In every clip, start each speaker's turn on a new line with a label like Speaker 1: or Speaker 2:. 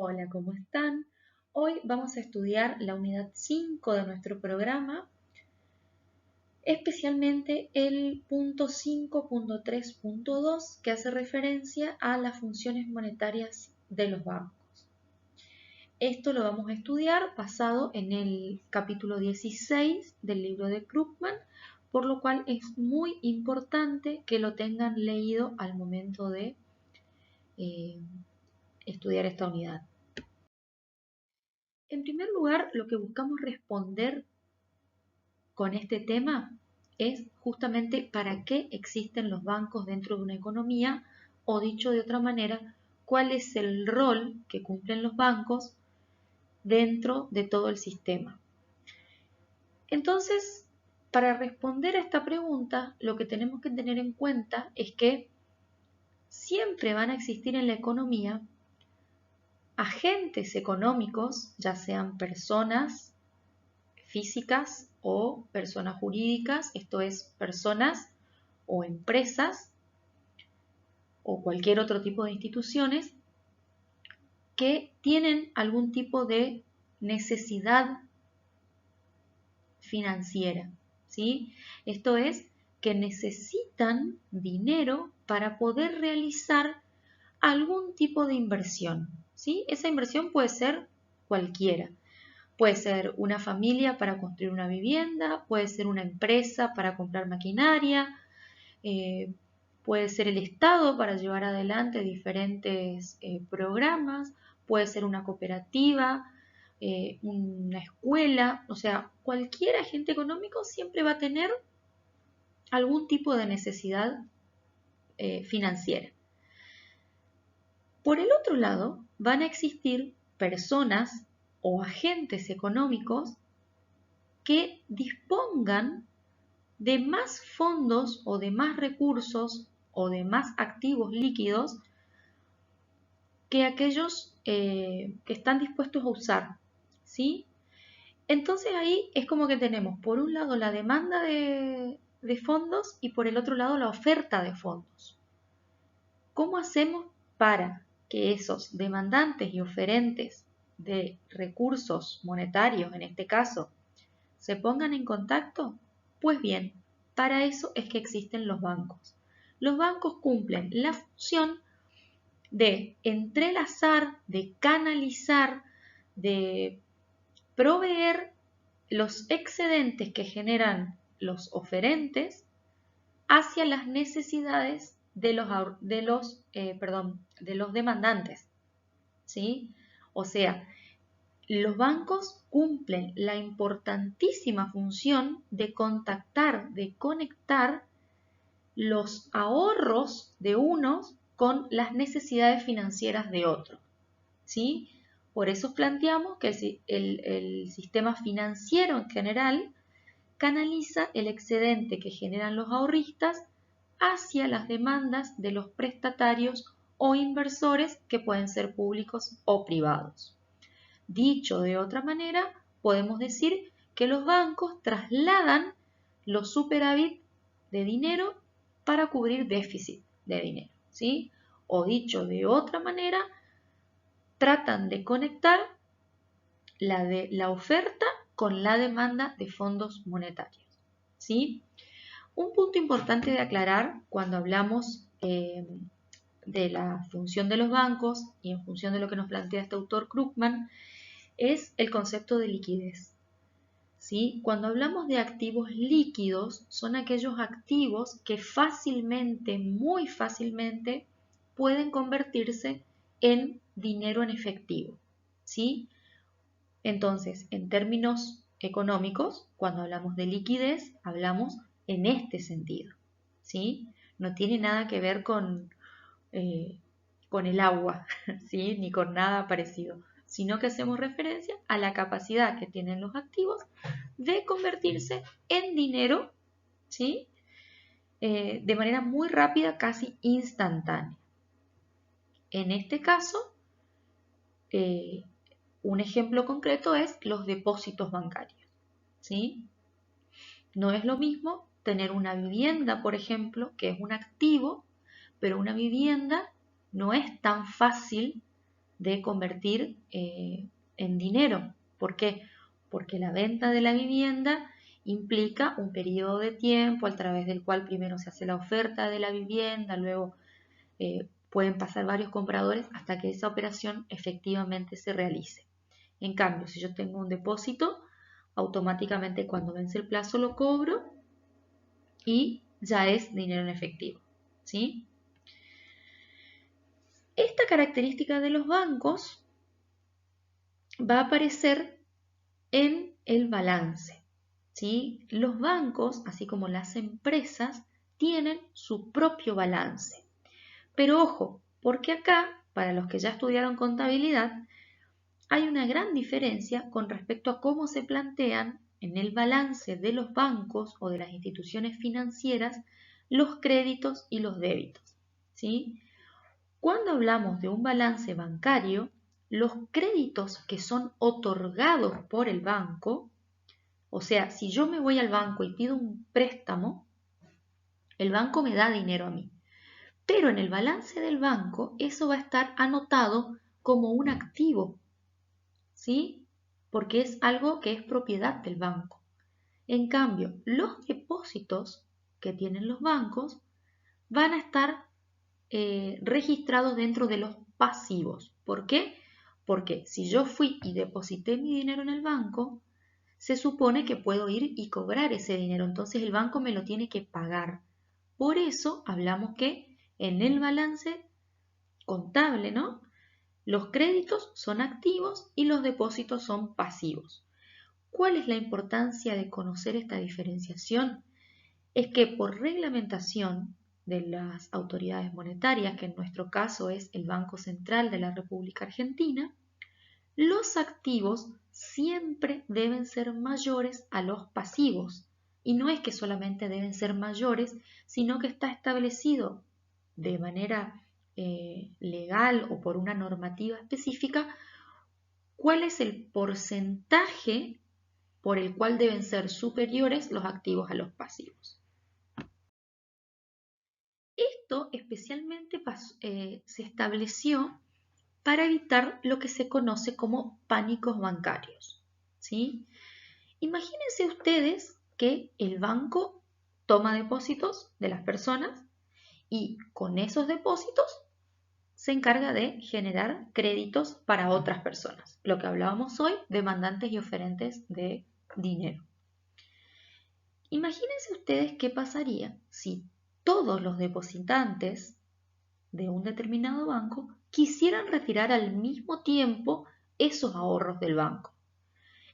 Speaker 1: Hola, ¿cómo están? Hoy vamos a estudiar la unidad 5 de nuestro programa, especialmente el punto 5.3.2 que hace referencia a las funciones monetarias de los bancos. Esto lo vamos a estudiar basado en el capítulo 16 del libro de Krugman, por lo cual es muy importante que lo tengan leído al momento de estudiar esta unidad. En primer lugar, lo que buscamos responder con este tema es justamente para qué existen los bancos dentro de una economía, o dicho de otra manera, cuál es el rol que cumplen los bancos dentro de todo el sistema. Entonces, para responder a esta pregunta, lo que tenemos que tener en cuenta es que siempre van a existir en la economía agentes económicos, ya sean personas físicas o personas jurídicas, esto es, personas o empresas o cualquier otro tipo de instituciones que tienen algún tipo de necesidad financiera, ¿sí? Esto es, que necesitan dinero para poder realizar algún tipo de inversión, ¿sí? Esa inversión puede ser cualquiera. Puede ser una familia para construir una vivienda, puede ser una empresa para comprar maquinaria, puede ser el Estado para llevar adelante diferentes programas, puede ser una cooperativa, una escuela, o sea, cualquier agente económico siempre va a tener algún tipo de necesidad financiera. Por el otro lado, van a existir personas o agentes económicos que dispongan de más fondos o de más recursos o de más activos líquidos que aquellos que están dispuestos a usar, ¿sí? Entonces ahí es como que tenemos por un lado la demanda de fondos y por el otro lado la oferta de fondos. ¿Cómo hacemos para que esos demandantes y oferentes de recursos monetarios, en este caso, se pongan en contacto? Pues bien, para eso es que existen los bancos. Los bancos cumplen la función de entrelazar, de canalizar, de proveer los excedentes que generan los oferentes hacia las necesidades de los demandantes, ¿sí? O sea, los bancos cumplen la importantísima función de contactar, de conectar los ahorros de unos con las necesidades financieras de otros, ¿sí? Por eso planteamos que el sistema financiero en general canaliza el excedente que generan los ahorristas hacia las demandas de los prestatarios o inversores que pueden ser públicos o privados. Dicho de otra manera, podemos decir que los bancos trasladan los superávit de dinero para cubrir déficit de dinero, ¿sí? O dicho de otra manera, tratan de conectar la oferta con la demanda de fondos monetarios, ¿sí? Un punto importante de aclarar cuando hablamos de la función de los bancos y en función de lo que nos plantea este autor Krugman es el concepto de liquidez, ¿sí? Cuando hablamos de activos líquidos, son aquellos activos que fácilmente, muy fácilmente, pueden convertirse en dinero en efectivo, ¿sí? Entonces, en términos económicos, cuando hablamos de liquidez, hablamos en este sentido, ¿sí? No tiene nada que ver con el agua, ¿sí? Ni con nada parecido, sino que hacemos referencia a la capacidad que tienen los activos de convertirse en dinero, ¿sí? De manera muy rápida, casi instantánea. En este caso, un ejemplo concreto es los depósitos bancarios, ¿sí? No es lo mismo tener una vivienda, por ejemplo, que es un activo, pero una vivienda no es tan fácil de convertir en dinero. ¿Por qué? Porque la venta de la vivienda implica un periodo de tiempo a través del cual primero se hace la oferta de la vivienda, luego pueden pasar varios compradores hasta que esa operación efectivamente se realice. En cambio, si yo tengo un depósito, automáticamente cuando vence el plazo lo cobro y ya es dinero en efectivo, ¿sí? Esta característica de los bancos va a aparecer en el balance, ¿sí? Los bancos, así como las empresas, tienen su propio balance. Pero ojo, porque acá, para los que ya estudiaron contabilidad, hay una gran diferencia con respecto a cómo se plantean en el balance de los bancos o de las instituciones financieras los créditos y los débitos, ¿sí? Cuando hablamos de un balance bancario, los créditos que son otorgados por el banco, o sea, si yo me voy al banco y pido un préstamo, el banco me da dinero a mí. Pero en el balance del banco eso va a estar anotado como un activo, ¿sí? Porque es algo que es propiedad del banco. En cambio, los depósitos que tienen los bancos van a estar registrados dentro de los pasivos. ¿Por qué? Porque si yo fui y deposité mi dinero en el banco, se supone que puedo ir y cobrar ese dinero, entonces el banco me lo tiene que pagar. Por eso hablamos que en el balance contable, ¿no? Los créditos son activos y los depósitos son pasivos. ¿Cuál es la importancia de conocer esta diferenciación? Es que por reglamentación de las autoridades monetarias, que en nuestro caso es el Banco Central de la República Argentina, los activos siempre deben ser mayores a los pasivos. Y no es que solamente deben ser mayores, sino que está establecido de manera legal o por una normativa específica cuál es el porcentaje por el cual deben ser superiores los activos a los pasivos. Esto especialmente se estableció para evitar lo que se conoce como pánicos bancarios, ¿sí? Imagínense ustedes que el banco toma depósitos de las personas y con esos depósitos se encarga de generar créditos para otras personas. Lo que hablábamos hoy, demandantes y oferentes de dinero. Imagínense ustedes qué pasaría si todos los depositantes de un determinado banco quisieran retirar al mismo tiempo esos ahorros del banco.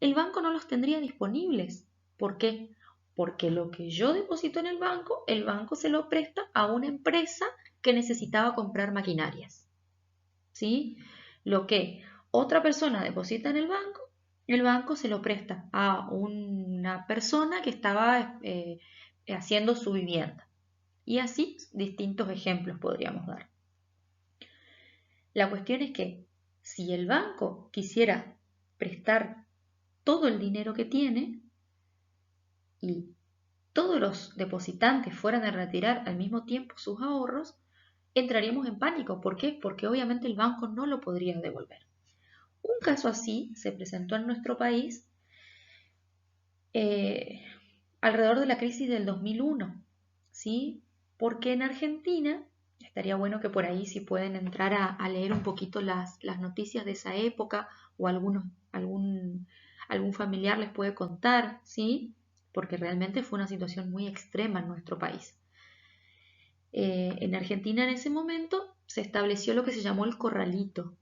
Speaker 1: El banco no los tendría disponibles. ¿Por qué? Porque lo que yo deposito en el banco se lo presta a una empresa que necesitaba comprar maquinarias, ¿sí? Lo que otra persona deposita en el banco se lo presta a una persona que estaba haciendo su vivienda. Y así distintos ejemplos podríamos dar. La cuestión es que si el banco quisiera prestar todo el dinero que tiene y todos los depositantes fueran a retirar al mismo tiempo sus ahorros, entraríamos en pánico. ¿Por qué? Porque obviamente el banco no lo podría devolver. Un caso así se presentó en nuestro país alrededor de la crisis del 2001, ¿sí? Porque en Argentina, estaría bueno que por ahí si pueden entrar a leer un poquito las noticias de esa época o algún familiar les puede contar, ¿sí? Porque realmente fue una situación muy extrema en nuestro país. En Argentina en ese momento se estableció lo que se llamó el corralito,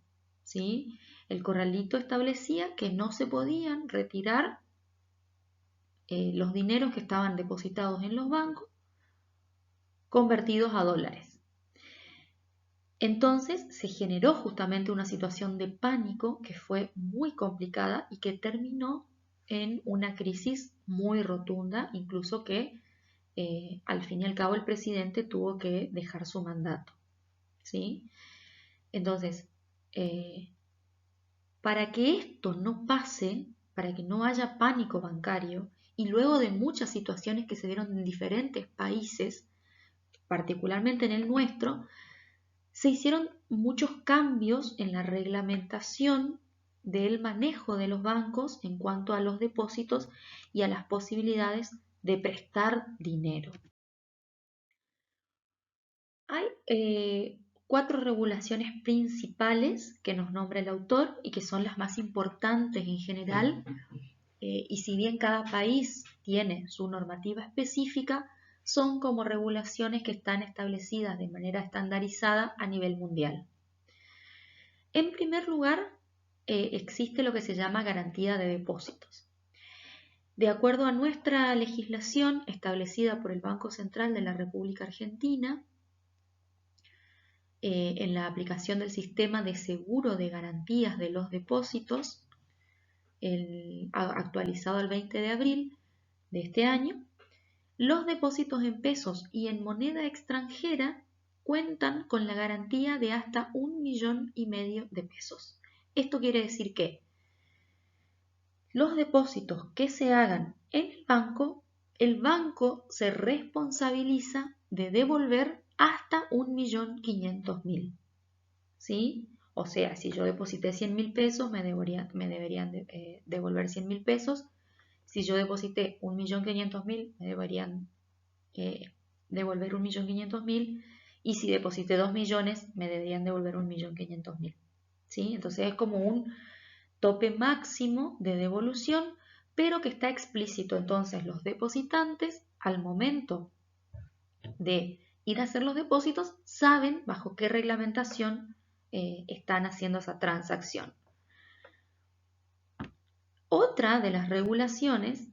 Speaker 1: ¿sí? El corralito establecía que no se podían retirar los dineros que estaban depositados en los bancos convertidos a dólares. Entonces se generó justamente una situación de pánico que fue muy complicada y que terminó en una crisis muy rotunda, incluso que al fin y al cabo el presidente tuvo que dejar su mandato, ¿sí? Entonces, para que esto no pase, para que no haya pánico bancario, y luego de muchas situaciones que se dieron en diferentes países, particularmente en el nuestro, se hicieron muchos cambios en la reglamentación del manejo de los bancos en cuanto a los depósitos y a las posibilidades de prestar dinero. Hay 4 regulaciones principales que nos nombra el autor y que son las más importantes en general, y si bien cada país tiene su normativa específica, son como regulaciones que están establecidas de manera estandarizada a nivel mundial. En primer lugar, existe lo que se llama garantía de depósitos. De acuerdo a nuestra legislación establecida por el Banco Central de la República Argentina, en la aplicación del sistema de seguro de garantías de los depósitos, actualizado el 20 de abril de este año, los depósitos en pesos y en moneda extranjera cuentan con la garantía de hasta 1,5 millones de pesos. Esto quiere decir que los depósitos que se hagan en el banco se responsabiliza de devolver hasta 1.500.000, ¿sí? O sea, si yo deposité 100.000 pesos, me deberían devolver 100.000 pesos. Si yo deposité 1.500.000, me deberían devolver 1.500.000. Y si deposité 2 millones, me deberían devolver 1.500.000, ¿sí? Entonces es como un tope máximo de devolución, pero que está explícito. Entonces los depositantes, al momento de ir a hacer los depósitos, saben bajo qué reglamentación están haciendo esa transacción. Otra de las regulaciones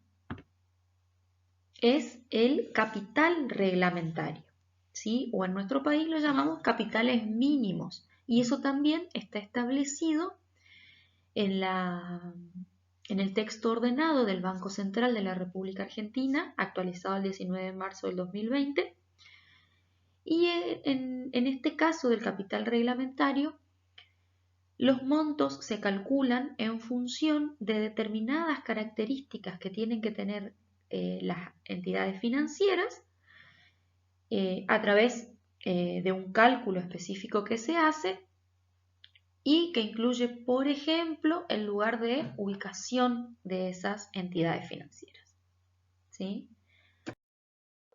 Speaker 1: es el capital reglamentario, ¿sí? O en nuestro país lo llamamos capitales mínimos, y eso también está establecido en el texto ordenado del Banco Central de la República Argentina, actualizado el 19 de marzo del 2020. Y en este caso del capital reglamentario, los montos se calculan en función de determinadas características que tienen que tener las entidades financieras a través de un cálculo específico que se hace y que incluye, por ejemplo, el lugar de ubicación de esas entidades financieras, ¿sí?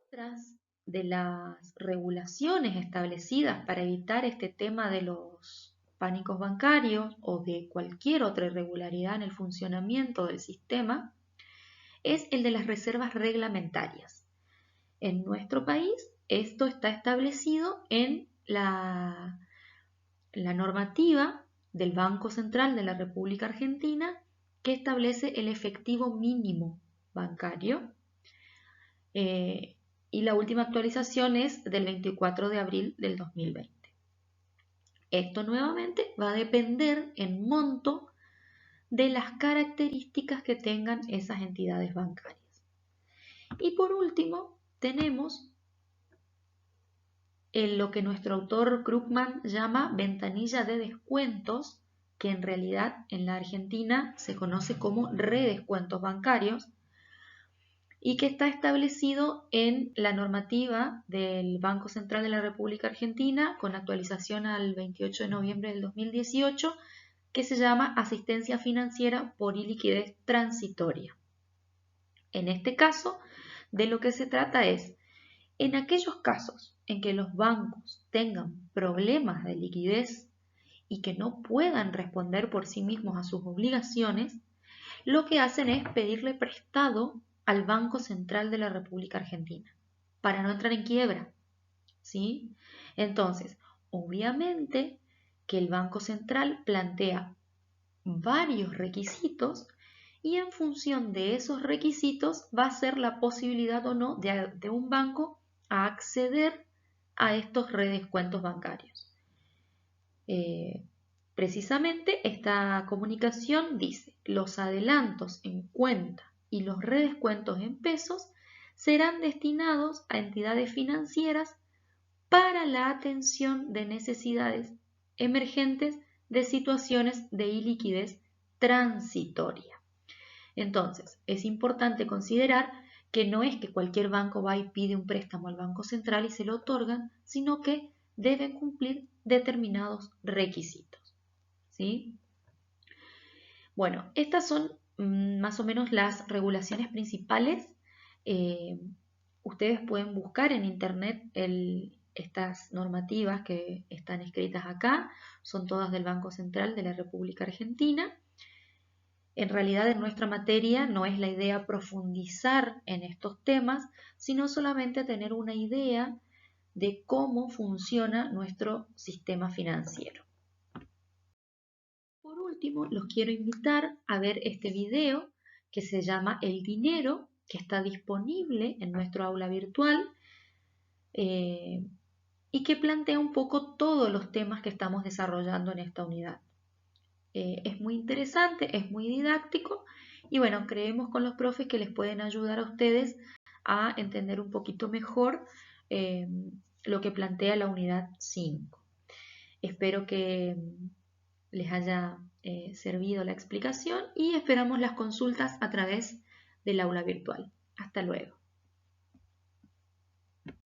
Speaker 1: Otras de las regulaciones establecidas para evitar este tema de los pánicos bancarios o de cualquier otra irregularidad en el funcionamiento del sistema es el de las reservas reglamentarias. En nuestro país esto está establecido en la normativa del Banco Central de la República Argentina, que establece el efectivo mínimo bancario, y la última actualización es del 24 de abril del 2020. Esto nuevamente va a depender en monto de las características que tengan esas entidades bancarias. Y por último tenemos lo que nuestro autor Krugman llama ventanilla de descuentos, que en realidad en la Argentina se conoce como redescuentos bancarios, y que está establecido en la normativa del Banco Central de la República Argentina, con actualización al 28 de noviembre del 2018, que se llama asistencia financiera por iliquidez transitoria. En este caso, de lo que se trata es, en aquellos casos en que los bancos tengan problemas de liquidez y que no puedan responder por sí mismos a sus obligaciones, lo que hacen es pedirle prestado al Banco Central de la República Argentina para no entrar en quiebra, ¿sí? Entonces, obviamente que el Banco Central plantea varios requisitos y en función de esos requisitos va a ser la posibilidad o no de un banco a acceder a estos redescuentos bancarios. Precisamente esta comunicación dice: los adelantos en cuenta y los redescuentos en pesos serán destinados a entidades financieras para la atención de necesidades emergentes de situaciones de iliquidez transitoria. Entonces, es importante considerar que no es que cualquier banco va y pide un préstamo al Banco Central y se lo otorgan, sino que deben cumplir determinados requisitos, ¿sí? Bueno, estas son más o menos las regulaciones principales. Ustedes pueden buscar en internet estas normativas que están escritas acá, son todas del Banco Central de la República Argentina. En realidad en nuestra materia no es la idea profundizar en estos temas, sino solamente tener una idea de cómo funciona nuestro sistema financiero. Por último, los quiero invitar a ver este video que se llama El dinero, que está disponible en nuestro aula virtual y que plantea un poco todos los temas que estamos desarrollando en esta unidad. Es muy interesante, es muy didáctico y bueno, creemos con los profes que les pueden ayudar a ustedes a entender un poquito mejor lo que plantea la unidad 5. Espero que les haya servido la explicación y esperamos las consultas a través del aula virtual. Hasta luego.